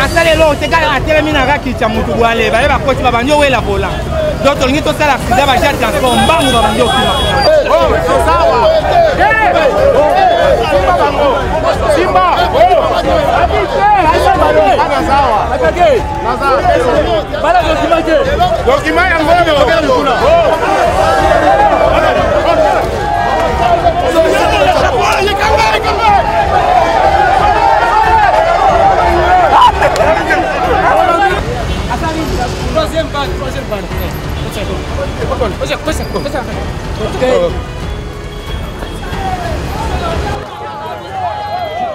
Asalelo tekala atelemi na raki cha mutu bwale ba ba koti ba banyo wela vola donc tolingi to sala accident ba ja transport mbangu ba banyo kima oh sawa simba bango simba ana sawa apeke naza bala document ya ngome okela kuna Troisième balle.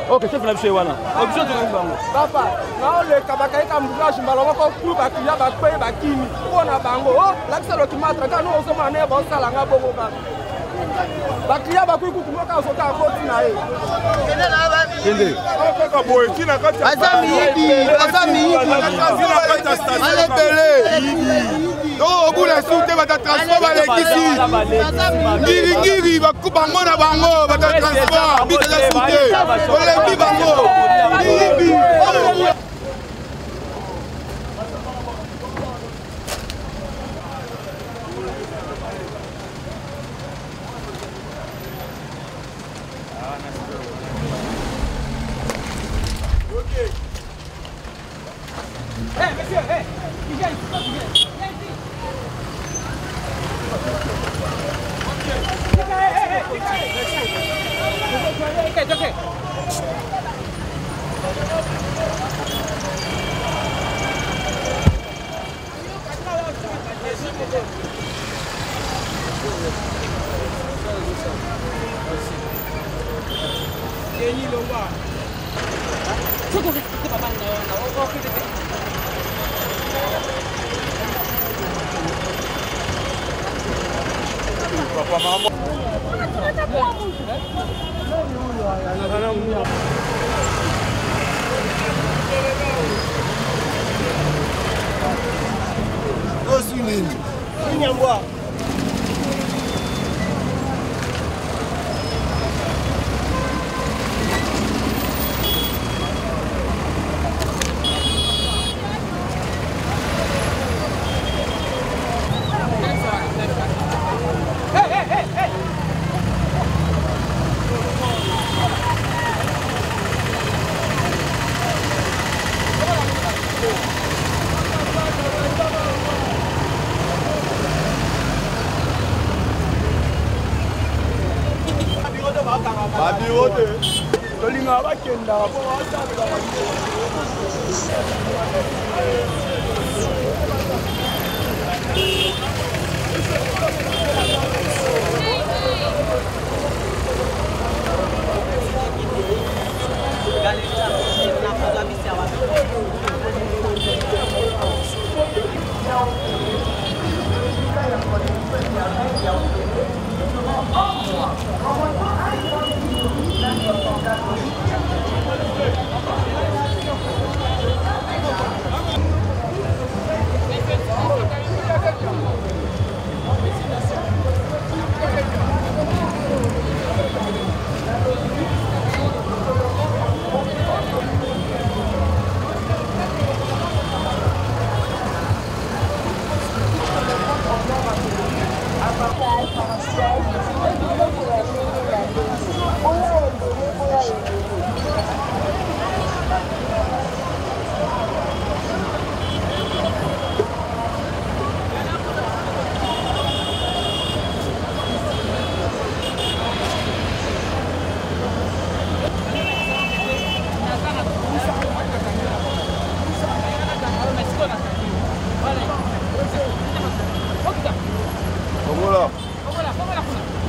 Ok, chef la chez wana. Option de bango. Papa, na le kabaka ka mbula shimbalo ko ku ba kiya ba kwe ba kimi. Ona bango. Oh, la kisalo kimatra ka no so mane ba sala nga bongo ka. Ba kiya ba ku ku ka so ka ko tina e. Kende. Ko ka boy tina ka ta. Azami. Ale tele. Oh, vous la soutez, va transformer les ici. Ngiri, va couper bango, va transformer. Vite la soutez. On les vit bango. Hey, monsieur, hey, il vient. Okay.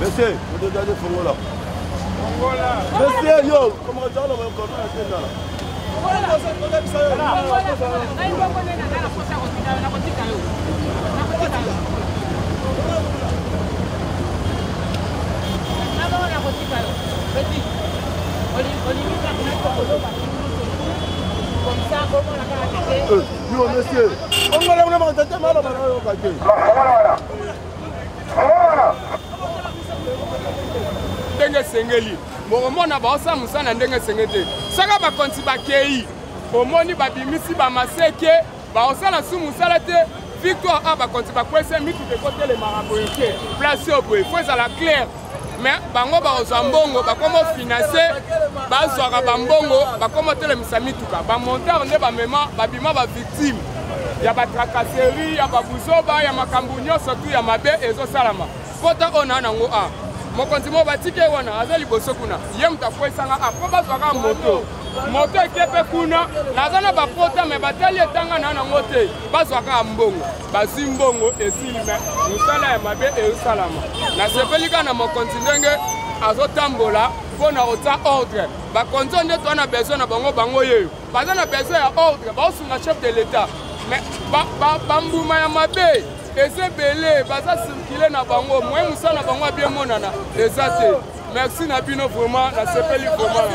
Monsieur, vous devez aller Fongola. Monsieur, yo, comment ça va encore comme ça. Yo, monsieur. On va aller voir tata mala bana yo kake. Ndenge sengeli. Mona ba osa musana ndenge sengete. Saka ba konti ba kei. Omoni ba bimisi ba maseke, ba osala su musala te. Victoire a ba konti ba kwese mitu de côté les maraboyeke. Place au boy, faut ça la claire. Mais bango ba ozambongo ba komo financer ba zwaka bambongo ba komo tele misamituka ba monteur nde ba mema ba bima ba victime ya ba tracasserie ya ba buzoba ya makambu nyonso tu ya mabe ezo salama kota ona nango a mokonzi mo batike wana azali boso kuna ye mutakwesanga a ko ba zwaka moto ekepe kuna nazana ba pota me batali etanga na nango te ba zwaka mbongo ba zimbongo esilime musala ya mabe ezo salama na sepelika na mokonzi ndenge azotambola pona ota ordre ba konzo nde to na besoin na bango yeyo baza na besoin ya ordre ba osunga chef de l'état mais ba mbuma ya mabe ezebele baza circuler na bango moi musa na bango bien monana eza te merci na bino vraiment na sepeli vraiment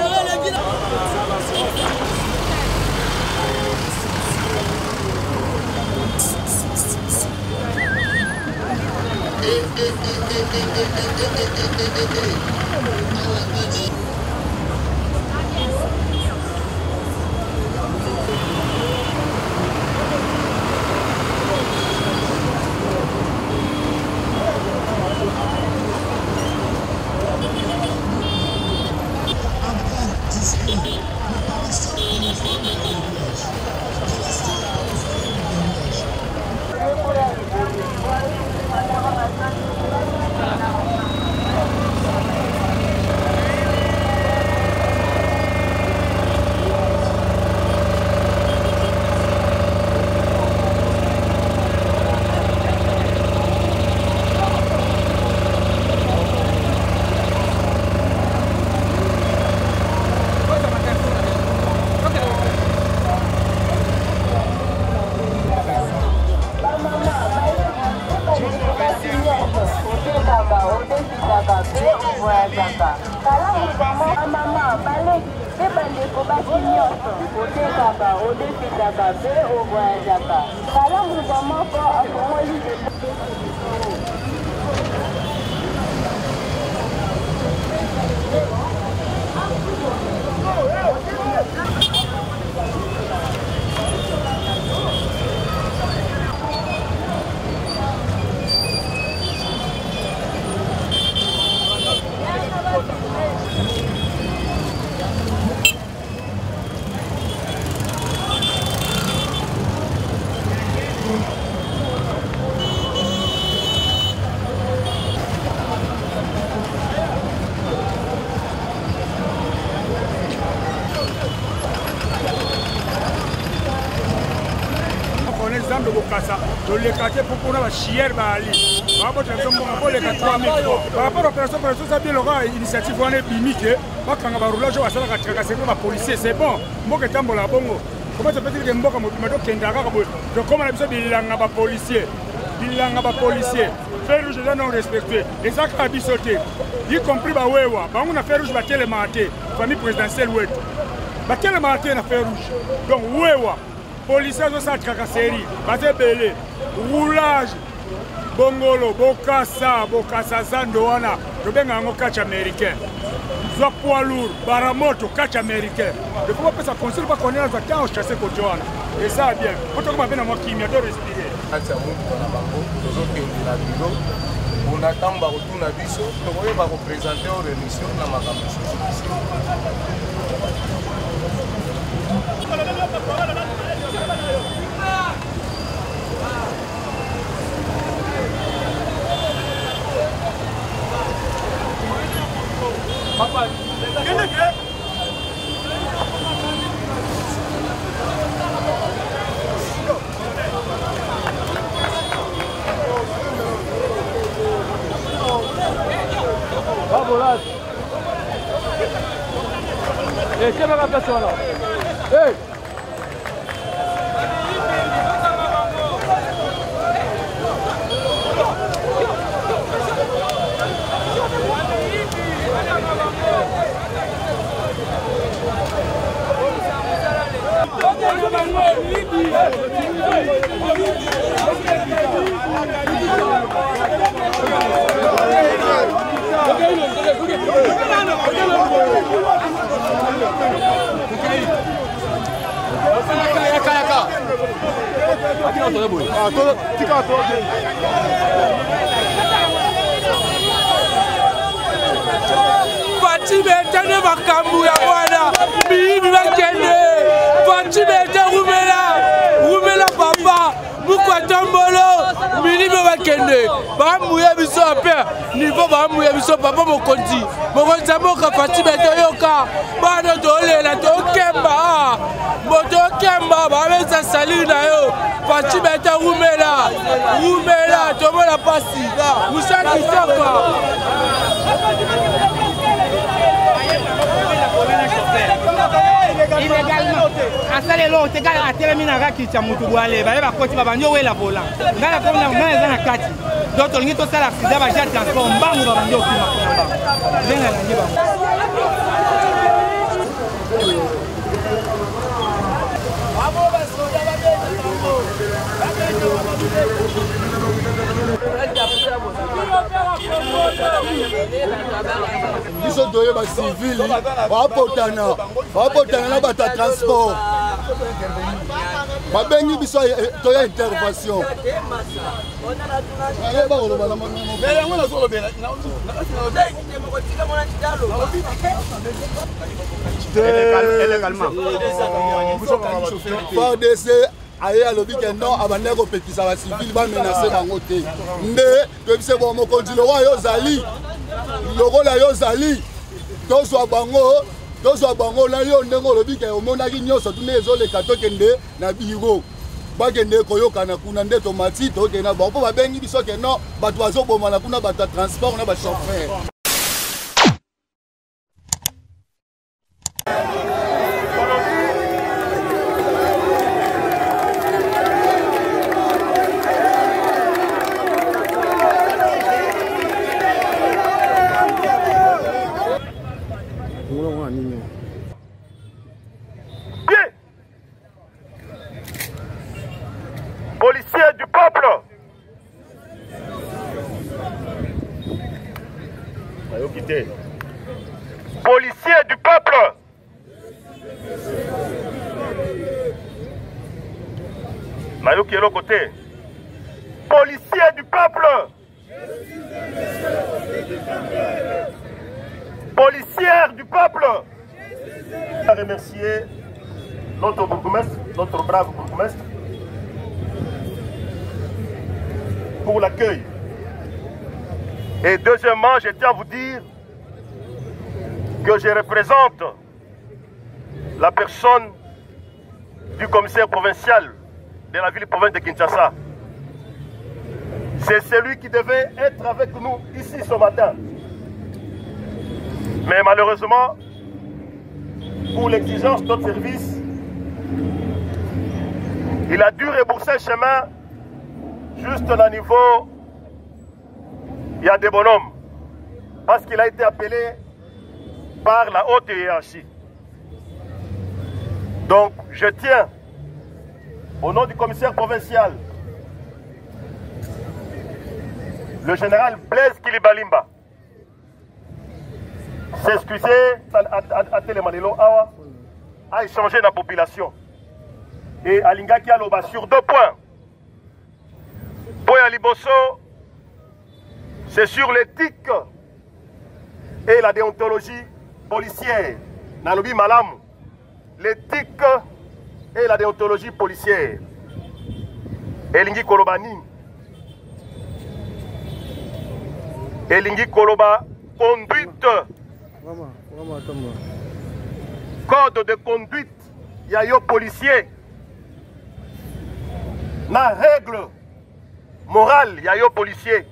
le quartier pour qu'on a la chière bali. Par rapport à les 3000 par rapport à l'opération, ça bien l'aura initiative on est bimique. Pas quand on va rouler, je vais faire la tracasserie de la police. C'est bon. Moi qui tambour la bongo. Comment ça peut dire que moi comme je kendara donc comment on a besoin de l'anga policier. Bilanga ba policier. Faire rouge là non respecté. Et ça a bisoté. Y compris ba wewa. Ba on a fait rouge ba télématé. Famille présidentielle ouet. Ba télématé na fait rouge. Donc wewa. Policiers ont sa tracasserie, basé belé, roulage, bongolo, bokasa, zandoana, je vais en catch américain. Soit poids lourd, baramoto, catch américain. Le pouvoir peut se construire pas qu'on est dans un cas où chasser côté Joana. Et ça bien. Pourtant on m'a bien à moi qui m'a de respirer. On attend ba retour na biso, on va représenter aux émissions na makambo. Papa, Vamos quelle est la personne là? Hey! okay. Fati betane makambu ya wana bibi bakende Fati bete rumela papa mukwa tombolo bibi bakende bamuye biso ape niveau bamuye biso papa mokonzi moka Fati bete yoka bana dolela tokemba moto kemba bameza salina yo Fati bete rumela tomola pasi musaki soko illégalement asalelo otekala atelemi kicha mutu bwale baye bakoti babanjo wela volant ngala kona mwana na kati donc tolingi tosala accident ba jet transport mbangu babanjo okima kuna ndenga na nyiba biso toye bacivile baapotana na bato ya transport babengi biso toya intervention FARDC aye alobi ke non abandaki kopekisa bacivile bamenase bango te nde toyebise bo mokonzi lokola yo ozali tozwa bango na yo ndenge olobi ke omonaki nyonso tuna ezoleka tokende na biro bakende koyokana kuna nde tomati tokende na bango mpo babengi biso ke non bato bazobomana kuna bato ya transport na bachauffeur. Policiers du peuple, policiers du peuple, Mayo qui est l'autre côté, policiers du peuple, policières du peuple. Je veux remercier notre bourgmestre, notre brave bourgmestre, pour l'accueil. Et deuxièmement, je tiens à vous dire que je représente la personne du commissaire provincial de la ville-province de Kinshasa. C'est celui qui devait être avec nous ici ce matin. Mais malheureusement, pour l'exigence de notre service, il a dû rebourser le chemin juste à niveau, il y a des bonhommes, parce qu'il a été appelé par la haute hiérarchie. Donc, je tiens, au nom du commissaire provincial, le général Blaise Kilibalimba, s'excuser à Télémanelo Awa, à échanger la population. Et à Lingaki Aloba sur 2 points. Boya Liboso, c'est sur l'éthique et la déontologie policière. Nalobi Malam, l'éthique et la déontologie policière. Elingi Kolobani. Elingi Koloba, conduite. Code de conduite, yayo policier. Na règle morale, yayo policier.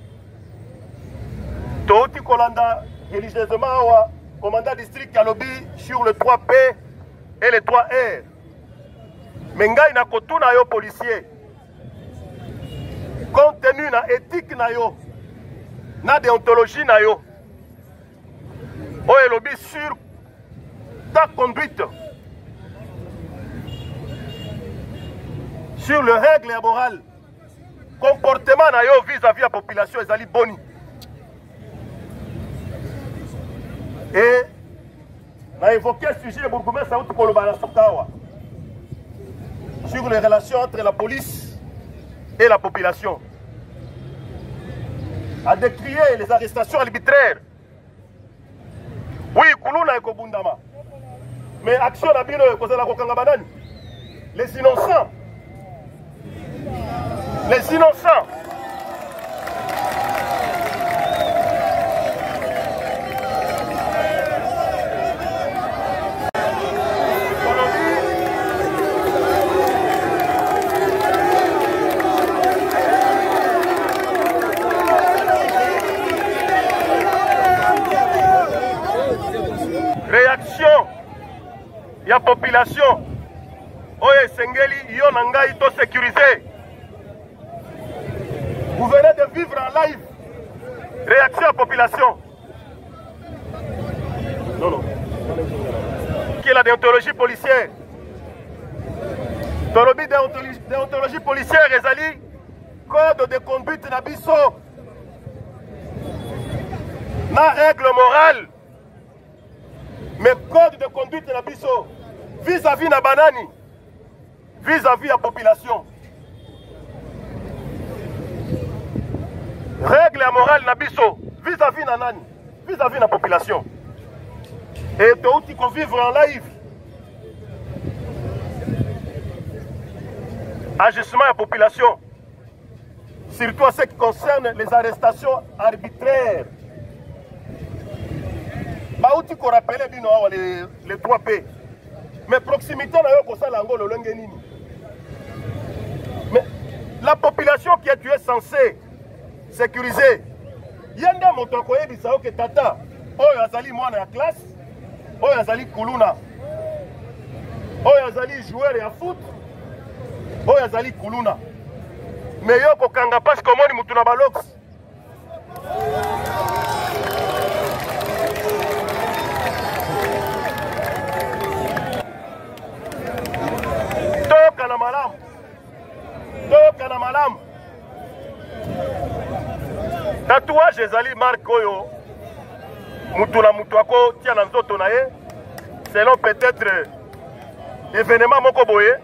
Touti Kolanda, religieusement, commandant district Kalobi sur le 3P et le 3R. Menga ina kotuna yo policier. Compte tenu na éthique na yo, na déontologie na yo. Oye lobi sur ta conduite. sur le règle et morale. Comportement na yo vis-à-vis la population ezali boni. Et on a évoqué le sujet de Bourgoumès sur les relations entre la police et la population. A décrié les arrestations arbitraires. Oui, Koulouna et Kobundama. Mais action à bino et Kozala Kokangabanan. Les innocents. Les innocents. Réaction, il y a population. Oye Sengeli, yon nanga ito sécurisé. Vous venez de vivre en live. Réaction à la population. Non, non. Qui est la déontologie policière? Torobi déontologie policière, Ezali, code de conduite Nabiso. Na règle morale. Mais code de conduite na biso vis-à-vis na banani, vis-à-vis la population. Règle et morale na biso vis-à-vis na nani, vis-à-vis la population. Et tout qui convivre en live. Agissement à la population, surtout à ce qui concerne les arrestations arbitraires. Baouti qu'on rappelle les 3P. Mais proximité n'a pas ça l'ango le lengenini. Mais la population qui est tuée censée sécuriser. Yanda motokoye bisao que tata. Oyo azali mwana ya classe. Oyo azali kuluna. Oyo azali joueur ya foot. Oyo azali kuluna. Mais yo ko kanga parce que moni mutuna balox. Toka malam. Tatouage ezali marque oyo mutuna mutuako tia na nzoto na ye selon peut-être événement moko boye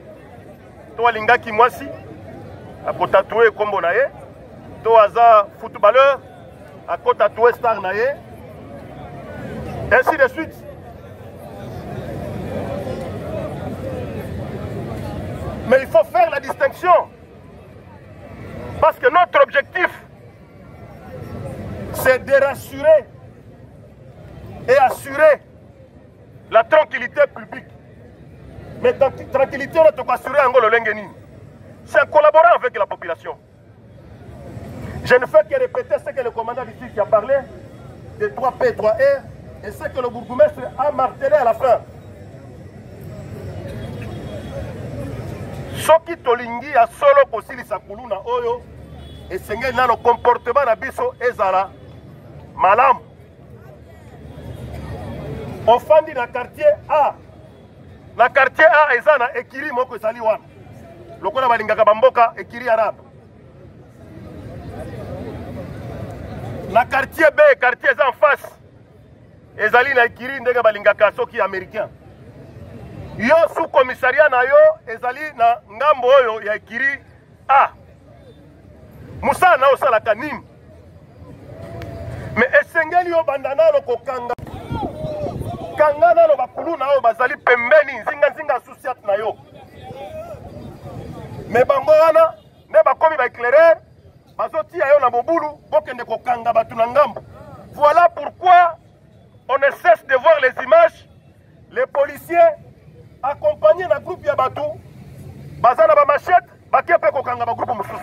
to alingaki mwasi ako tatouer kombo na ye to aza footballeur ako tatouer star na ye ainsi de suite. Mais il faut faire la distinction. Parce que notre objectif, c'est de rassurer et assurer la tranquillité publique. Mais tranquillité, on doit assurer Angolo Lengeni. C'est en collaborant avec la population. Je ne fais que répéter ce que le commandant d'ici qui a parlé des 3P, 3R et ce que le bourgmestre a martelé à la fin. Soki tolingi ya solo kosilisa kuluna oyo esengeli na comportement na biso ezala malam. Ofandi na quartier A. Na quartier A ezana ekiri moko ezali wana. Lokola balingaka bamboka ekiri arabe. Na quartier B, quartier eza en face. Ezali na ekiri ndenge balingaka soki américain. Yo sous commissariat na yo ezali na ngambo oyo ya ekiri A. Musa na osala kanini. Mais esengeli yo bandana lo kokanga. Kanga na lo bakulu na yo bazali pembeni nzinga associat na yo. Mais bango wana ne bakomi ba éclairer bazoti yo na bobulu bokende kokanga batu na ngambo. Voilà pourquoi on ne cesse de voir les images, les policiers accompagnés d'un groupe Yabatou, Bazana ba machette, Bakepe Kokanga ba groupe Moussous.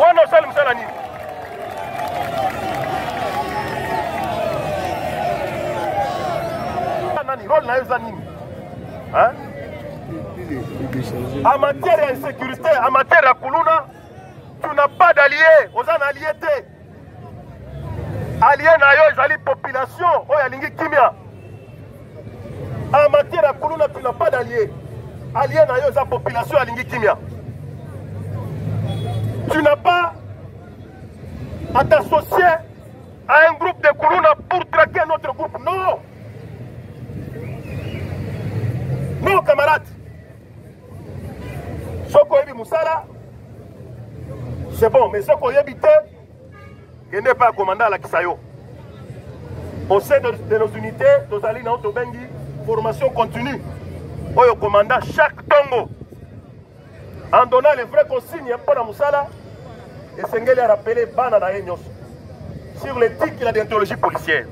Wana salim salani. Nani rôle na ezanini. Hein? En matière d'insécurité, en matière de Koulouna, tu n'as pas d'alliés, aux alliés. Alliés na yo ezali population, oya lingi kimia. En matière de Koulouna, tu n'as pas d'alliés. Alliés na yo, la population à Lingi Kimia. Tu n'as pas à t'associer à un groupe de Koulouna pour traquer un autre groupe. Non. Non, camarades. Soko Yebi Moussala, c'est bon, mais Soko Yebi qui n'est pas commandant à la Kisayo. Au sein de nos unités, nous allons dans Bengi, formation continue. Au commandant chaque tongo. En donnant les vraies consignes pour la Moussala, et Sengeli a rappelé Bana na Enyos sur l'éthique et la déontologie policière.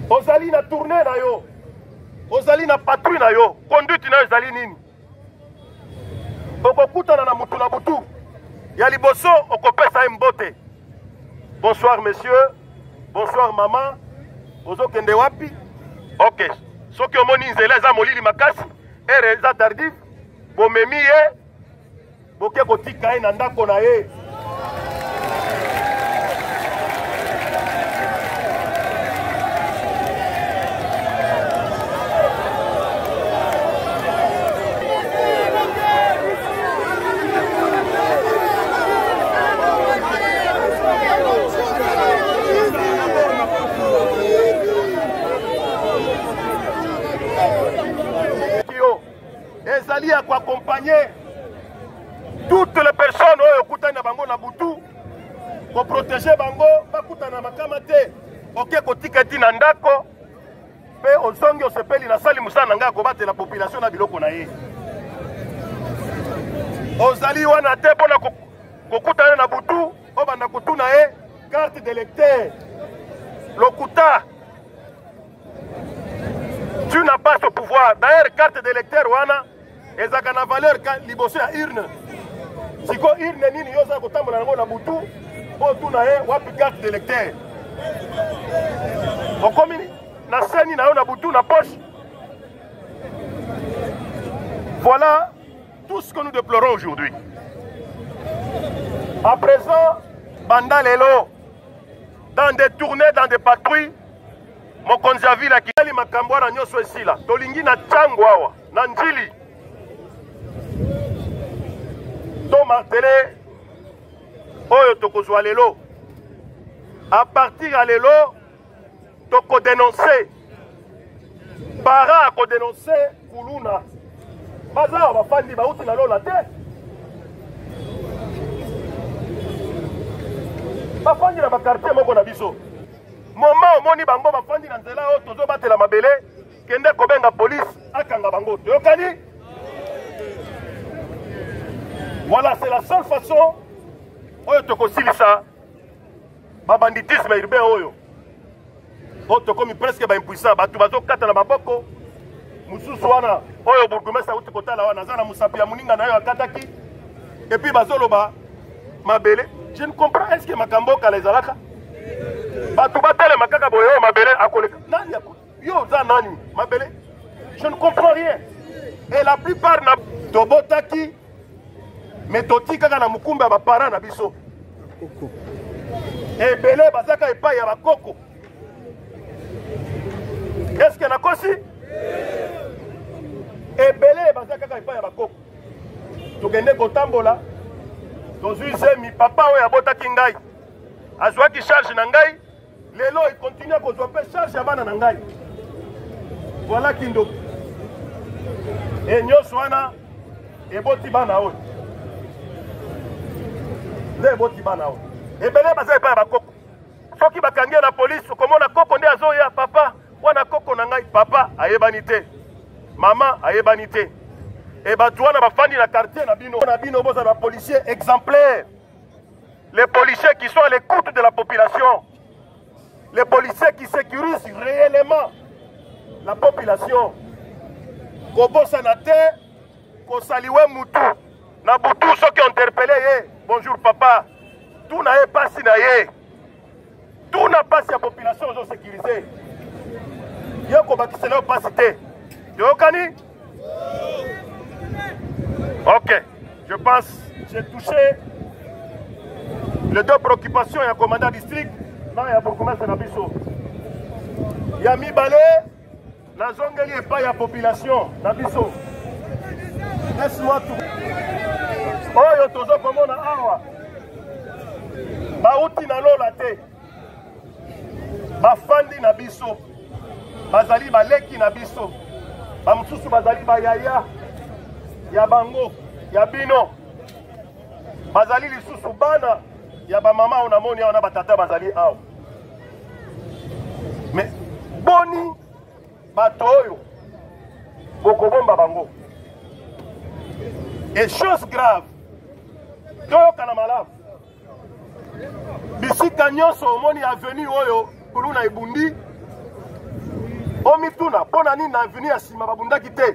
Ozali na tournée na yo, ozali na patrouille na yo, conduite na ozali nini. Okokutana na mutu na butu, ya liboso okopesa mbote. Bonsoir monsieur, bonsoir maman, ozokende wapi? Ok, soki omoni nzela eza molili makasi, ere eza tardif, bomemi ye, boke kotika ye na ndako na ye. Ezali à accompagner toutes les personnes qui sont dans Bango Nabutu pour protéger Bango, pas na makamate, ok kotikati na ndako, pe ozongi osepeli na sali musana nga ko batela population na biloko na ye. Ozali wana te pona kokutana na butu, obanda kutuna ye carte d'électeur. Lokuta. Tu n'as pas ce pouvoir. D'ailleurs, carte d'électeur wana ezaka na valeur liboso ya urne. Siko urne nini yoza kotambola nango na butu po tuna ye wapi carte d'électeur. Okomi na seni na yo na butu na poche. Voilà tout ce que nous déplorons aujourd'hui. À présent, banda lelo, dans des tournées, dans des patrouilles, mokonzi ya vila kili makambo na nyoso esila tolingi na chango awa na njili to martelé oyo tokozwa lelo. À partir à lelo toko dénoncer para ko dénoncer Koulouna baza bafandi bauti na lola te bafandi na bakartier moko na biso. Moment omoni bango bafandi na nzela oyo tozobatela mabele kende kobenga police akanga bango toyokani. Voilà, c'est la seule façon oyo tokosilisa babanditisme urbain oyo oyo tokomi presque baimpuissant bato bazokata na maboko mususu wana oyo bourgmestre auti kotala wana aza na mosapi ya moninga na yo akataki epuis bazoloba mabele. Je ne comprends, est-ce que makambo kala ezalaka bato batelema kaka boye oyo mabele akoleka nani yo za nani mabele? Je ne comprends rien. Et la plupart na tobotaki mais toti kaka na mukumba ya bapara na biso ebele bazaka epai ya bakoko. Est-ce que nakosi ebele bazaka kaka epai ya bakoko tokende kotambola tozwi zemi papa oyo abotaki ngai azwaki charge na ngai lelo ekontinue kozwa mpe charge ya bana na ngai. Voilà kindoki e nyonso wana eboti bana oyo nde eboti bana oyo ebele baza epai ya bakoko. Soki bakangi na polisi okomona koko nde azoya papa wana koko na ngai papa ayebani te mama ayebani te. Et bato wana bafandi na quartier na bino boza na policiers exemplaires. Les policiers qui sont à l'écoute de la population. Les policiers qui sécurisent réellement la population. Kobosa na te, kosaliwe mutu. Na butu soki interpellé ye. Bonjour papa. Tout na ye pasi na ye. Tout na pasi ya population ozo sécurisé. Yoko bakisele yo pasi te. Yokani? Ok, je pense que j'ai touché les deux préoccupations. Il y a un commandant district, non, il y a beaucoup de Nabiso. Il y a Mibale, la zone et pas la population, Nabiso. laisse-moi tout oyo tozokomona awa bauti na lola te bafandi na biso bazali baleki na biso bamosusu bazali bayaya ya bango ya bino bazali lisusu bana ya bamama oyo namoni awa na batata bazali awa me boni bato oyo bokobomba bango et chose grave toyokana malamu bisika nyonso omoni aveni oyo kuluna ebundi omituna mpona nini na aveni ya nsima babundaki te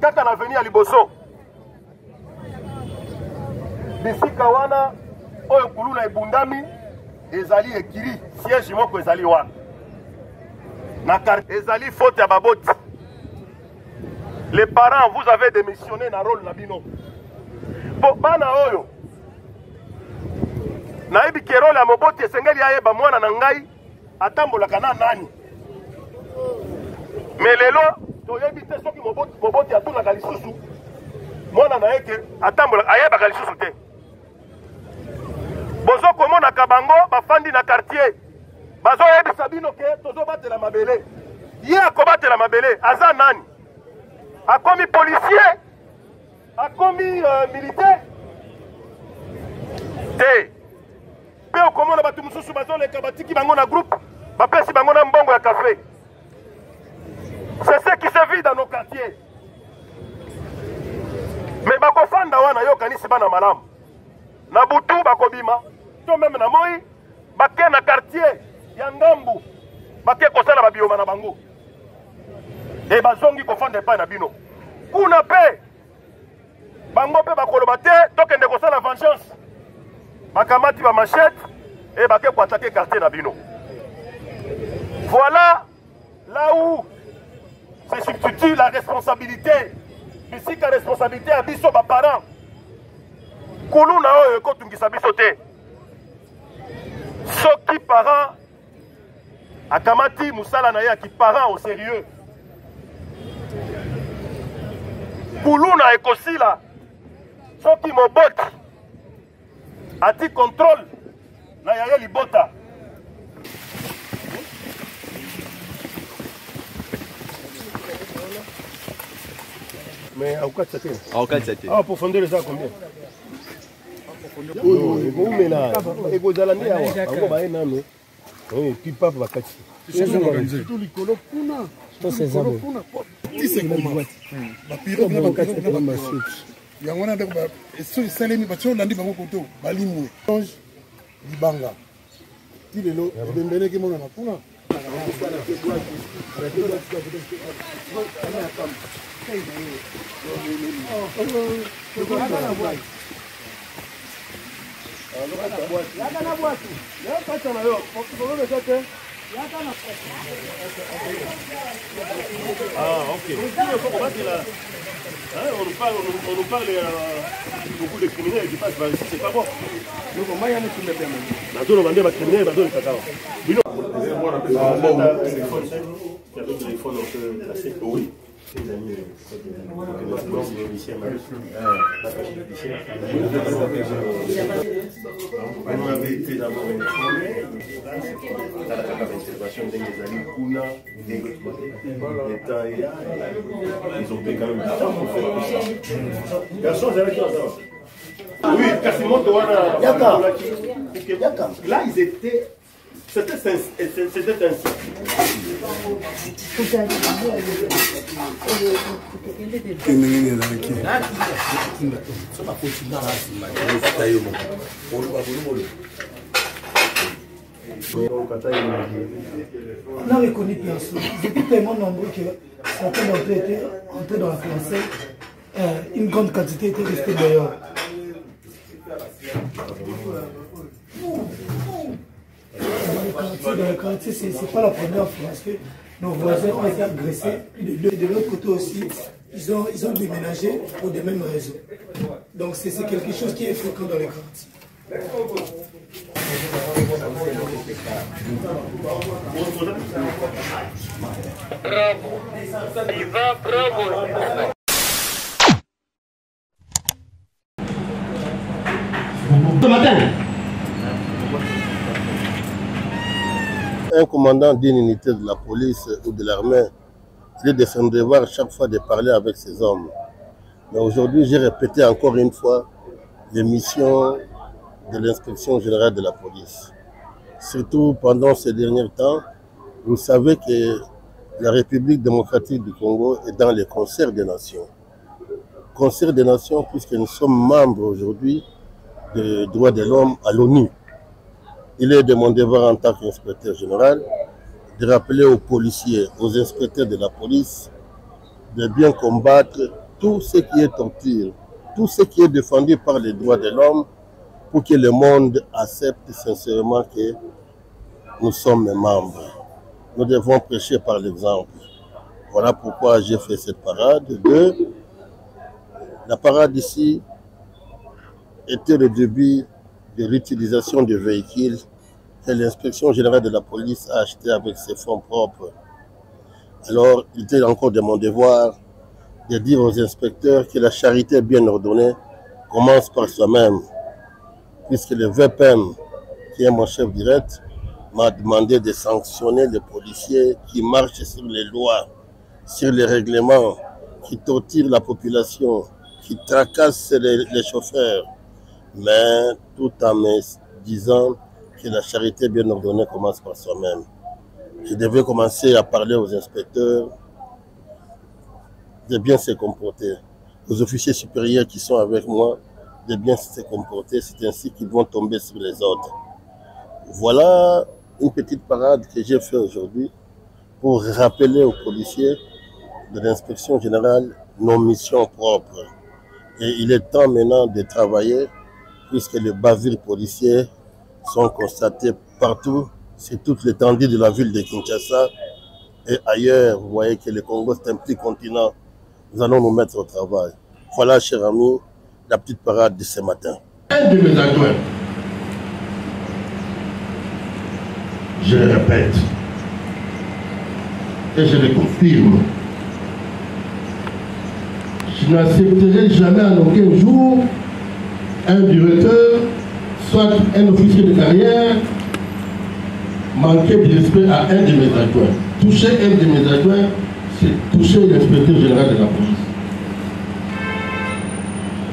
kaka na aveni ya liboso bisika wana oyo kuluna ebundami ezali ekiri siège moko ezali wana na quartier ezali faute ya baboti. Les parents, vous avez démissionné na rôle na bino. Bon, bana oyo naibi kerole ya moboti esengeli ayeba mwana na ngai atambolaka na nani. Mais lelo toyebi te soki moboti atunaka lisusu mwana na eke atambolaka ayebaka lisusu te. Bozo komonaka bango bafandi na quartier bazoyebisa bino ke tozobatela mabele. Ye akobatela mabele aza nani? Akomi policier, akomi militaire. Te. Pe okomona batu mususu bazoleka batiki bango na groupe, bapesi bango na mbongo ya café. C'est ce qui se vit dans nos quartiers. Mais bakofanda wana yo kanisi bana malamu. Na butu bakobima, to même na moi, bake na quartier ya ngambu, bake kosala babioma na bango. Et bazongi kofanda pa na bino. Kuna pe bango pe bakoloba te tokende kosala vengeance. Bakamati ba machette et bake ko attaquer quartier na bino. Voilà là où se substitue la responsabilité. Ici la responsabilité à biso ba parents. Kuluna oyo ekotungisa biso te. Soki parents akamati musala na ya ki parents au sérieux. Kuluna ekosila soki moboti ati contrôle na yaye libota. Mais à quoi ça tient? À quoi ça tient? Ah, profondeur ça combien? Oh, mais là, et vous allez aller à quoi? Bah, non, mais oui, puis pas va cacher. C'est ça organisé. Tout le colo kuna. Tout c'est ça. Qui c'est comment? Ba piro na ba cacher na ba switch. Ya ngona ndako ba so salemi ba tso landi bango koto balimu. Change libanga. Ti lelo bembele ke mona na kuna. Ah, ok. On nous parle beaucoup de criminels qui passent par ici, c'est pas bon. Donc, on va y aller sur le terrain. On va vendre des criminels, on va vendre des cacao. Téléphone, on peut passer. Oui. On avait été d'abord informé dans la observation des amis Kuna, l'État et ils ont pris quand même du temps pour faire tout ça. Garçon, vous avez qui ça? Oui, Kasimoto, là ils étaient. C'était ainsi. On a reconnu personne. Ils étaient tellement nombreux que certains d'entre eux étaient entrés dans la fiancée. Une grande quantité était restée dehors. Dans le quartier, c'est pas la première fois parce que nos voisins ont été agressés. De l'autre côté aussi, ils ont déménagé pour des mêmes raisons. Donc c'est quelque chose qui est fréquent dans les quartiers. Bravo. matin. Un commandant d'une unité de la police ou de l'armée, il est de son devoir chaque fois de parler avec ses hommes. Mais aujourd'hui, j'ai répété encore une fois les missions de l'inspection générale de la police. Surtout pendant ces derniers temps, vous savez que la République démocratique du Congo est dans le concert des nations. Concert des nations puisque nous sommes membres aujourd'hui des droits de l'homme à l'ONU. Il est de mon devoir en tant qu'inspecteur général de rappeler aux policiers, aux inspecteurs de la police, de bien combattre tout ce qui est torture, tout ce qui est défendu par les droits de l'homme pour que le monde accepte sincèrement que nous sommes membres. Nous devons prêcher par l'exemple. Voilà pourquoi j'ai fait cette parade. La parade ici était le début de l'utilisation de véhicules que l'inspection générale de la police a acheté avec ses fonds propres. Alors, il était encore de mon devoir de dire aux inspecteurs que la charité bien ordonnée commence par soi-même, puisque le VPM, qui est mon chef direct, m'a demandé de sanctionner les policiers qui marchent sur les lois, sur les règlements, qui torturent la population, qui tracassent les chauffeurs, mais tout en me disant que la charité bien ordonnée commence par soi-même. Je devais commencer à parler aux inspecteurs de bien se comporter, aux officiers supérieurs qui sont avec moi, de bien se comporter, c'est ainsi qu'ils vont tomber sur les autres. Voilà une petite parade que j'ai faite aujourd'hui pour rappeler aux policiers de l'inspection générale nos missions propres. Et il est temps maintenant de travailler puisque les bavures policiers sont constatés partout, sur toute l'étendue de la ville de Kinshasa et ailleurs. Vous voyez que le Congo c'est un petit continent. Nous allons nous mettre au travail. Voilà, chers amis, la petite parade de ce matin. Un de mes adjoints, je le répète, et je le confirme, je n'accepterai jamais en aucun jour un directeur, soit un officier de carrière, manquer de respect à un de mes adjoints. Toucher un de mes adjoints, c'est toucher l'inspecteur général de la police.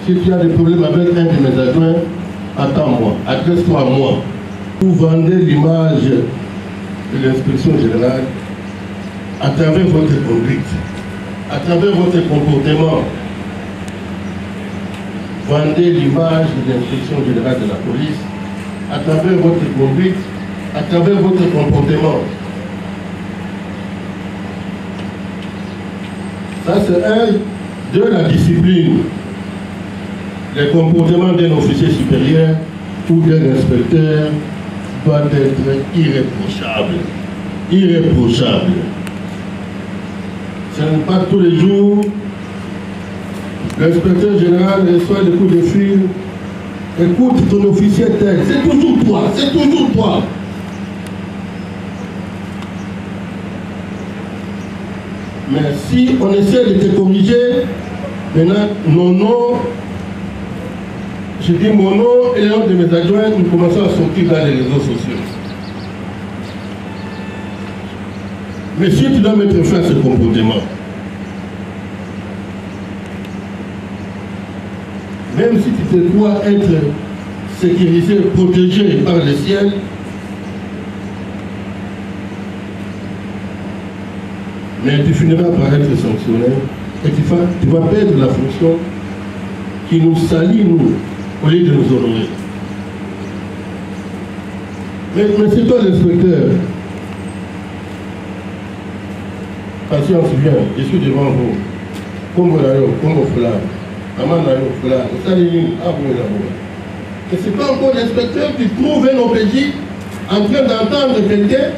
Si tu as des problèmes avec un de mes adjoints, attends-moi, adresse-toi à moi. Vous vendez l'image de l'inspection générale à travers votre conduite, à travers votre comportement. Vendez l'image de l'inspection générale de la police à travers votre conduite, à travers votre comportement. Ça c'est un de la discipline. Le comportement d'un officier supérieur ou d'un inspecteur doit être irréprochable. Irréprochable. Ce n'est pas tous les jours l'inspecteur général reçoit des coups de fil. Écoute ton officier tel, c'est toujours toi, c'est toujours toi. Mais si on essaie de te corriger, maintenant, non, non, je dis mon nom et le nom de mes adjoints, nous commençons à sortir dans les réseaux sociaux. Mais si tu dois mettre fin à ce comportement, même si tu te crois être sécurisé, protégé par le ciel, mais tu finiras par être sanctionné et tu vas perdre la fonction qui nous salit, nous, au lieu de nous honorer. Mais c'est toi l'inspecteur. Patience, viens, je suis devant vous. Comme vous et c'est pas encore l'inspecteur qui trouve un OPJ en train d'entendre quelqu'un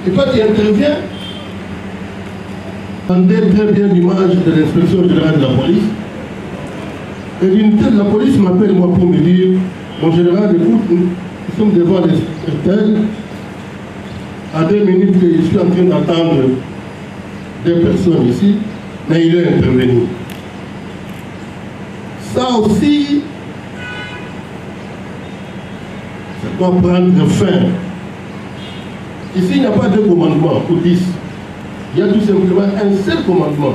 et toi tu interviens. Rendez très bien l'image de l'inspection générale de la police. Et l'unité de la police m'appelle moi pour me dire, mon général, écoute, nous sommes devant les secrétaires. À 2 minutes que je suis en train d'attendre des personnes ici, mais il est intervenu. Ça aussi, doit prendre fin. Ici, il n'y a pas de commandement ou 10. Il y a tout simplement un seul commandement.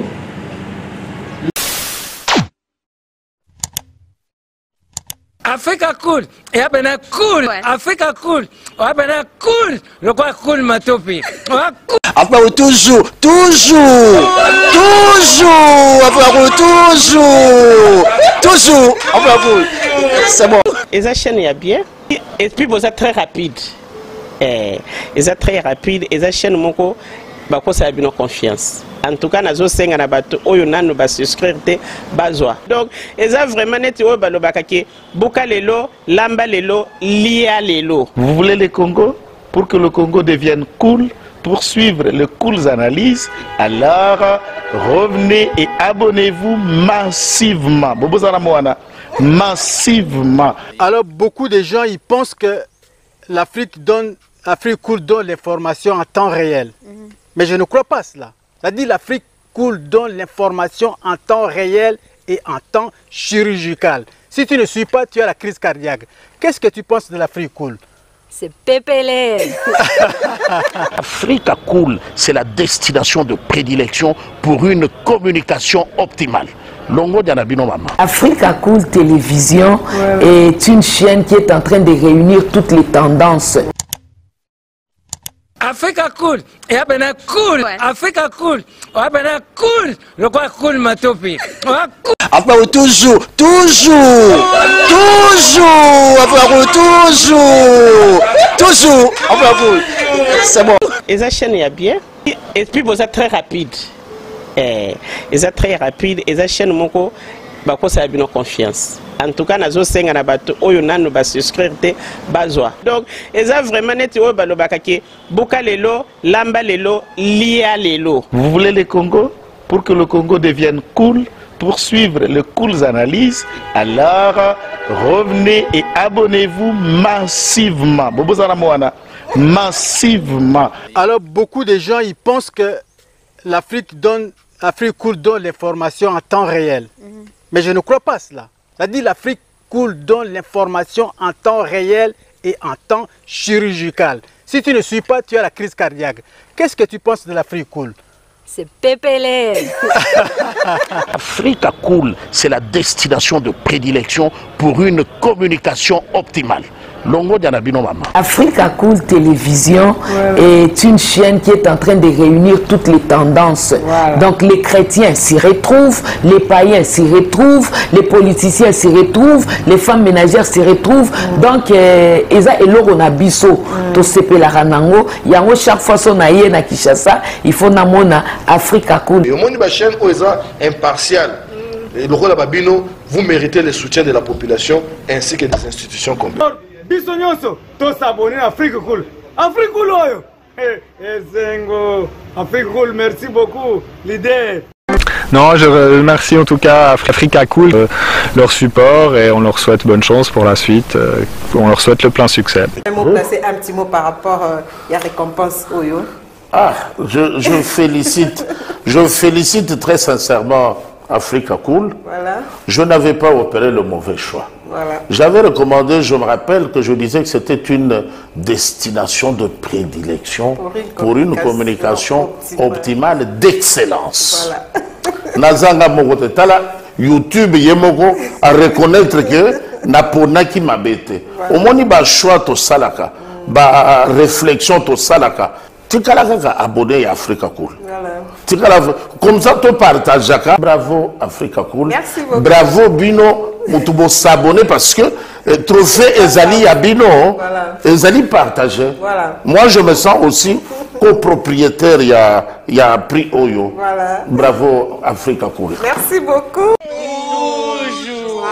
Africa cool, et abena cool, Africa cool, abena cool, le quoi cool matopi. Après toujours, c'est bon. Et ça chaîne est bien, et puis vous êtes très rapide. Et ça très rapide, et ça chaîne mon co, bah quoi ça a bien confiance. En tout cas, nazo senga na bato oyo nanu ba souscrire te bazwa. Donc, eza vraiment neti oyo balobakaki buka lelo, lamba lelo, lia lelo. Vous voulez le Congo? Pour que le Congo devienne cool, pour suivre les cool analyses, alors revenez et abonnez-vous massivement. Bobozala Moana, massivement. Alors, beaucoup de gens ils pensent que l'Afrique cool donne l'information en temps réel. Mais je ne crois pas cela. C'est-à-dire l'Afrique cool donne l'information en temps réel et en temps chirurgical. Si tu ne suis pas, tu as la crise cardiaque. Qu'est-ce que tu penses de l'Afrique cool? C'est pépélé. Africa Cool, c'est la destination de prédilection pour une communication optimale. Longo Dianabino Mama. Africa Cool Télévision est une chaîne qui est en train de réunir toutes les tendances. Africa cool, et abena cool, Africa cool, abena cool, le quoi cool matopi. Après toujours, c'est bon. Et ça chaîne est bien, et puis vous êtes très rapide. Et ça très rapide, et ça chaîne mon co, bah quoi ça a bien confiance. En tout cas, nazo senga na bato oyo nanu ba souscrire te bazwa. Donc, eza vraiment neti oyo balobakaki buka lelo, lamba lelo, lia lelo. Vous voulez le Congo? Pour que le Congo devienne cool, pour suivre les cool analyses, alors revenez et abonnez-vous massivement. Bobozala Moana, massivement. Alors, beaucoup de gens ils pensent que l'Afrique cool donne l'information en temps réel. Mais je ne crois pas cela. C'est-à-dire l'Afrique cool donne l'information en temps réel et en temps chirurgical. Si tu ne suis pas, tu as la crise cardiaque. Qu'est-ce que tu penses de l'Afrique cool? C'est pépélé. Africa Cool, c'est la destination de prédilection pour une communication optimale. Longo Dianabino Mama. Africa Cool Télévision est une chaîne qui est en train de réunir toutes les tendances. Donc les chrétiens s'y retrouvent, les païens s'y retrouvent, les politiciens s'y retrouvent, les femmes ménagères s'y retrouvent. Donc eza eloko na biso to sepela ranango yango chaque fois son aye na Kinshasa, il faut namona Africa Cool. Au monde ba chaîne oza impartial. Et le rôle de Babino, vous méritez le soutien de la population ainsi que des institutions complètes. Bisognoso, tous s'abonner à Africa Cool. Africa Cool, oyo. Zengo, Africa Cool, merci beaucoup, leader. Non, je remercie en tout cas Africa Cool, leur support et on leur souhaite bonne chance pour la suite. On leur souhaite le plein succès. Un mot placé, un petit mot par rapport à la récompense Oyo. Ah, je félicite très sincèrement Africa Cool. Voilà. Je n'avais pas opéré le mauvais choix. Voilà. J'avais recommandé, je me rappelle que je disais que c'était une destination de prédilection pour une communication optimale d'excellence. Nazanga Mogote Tala, YouTube Yemoko à reconnaître que Naponaki Mabete. Au moins, il y a un choix to salaka, ba réflexion to salaka. Tu as abonné à Africa Cool. Comme ça, tu partages. Bravo Africa Cool. Merci beaucoup. Bravo Bino. Mutubo s'abonner parce que trophée Ezali à Bino, Ezali partagé. Voilà. Moi, je me sens aussi copropriétaire. Il y a un prix Oyo. Voilà. Bravo Africa Cool. Merci beaucoup. Toujours.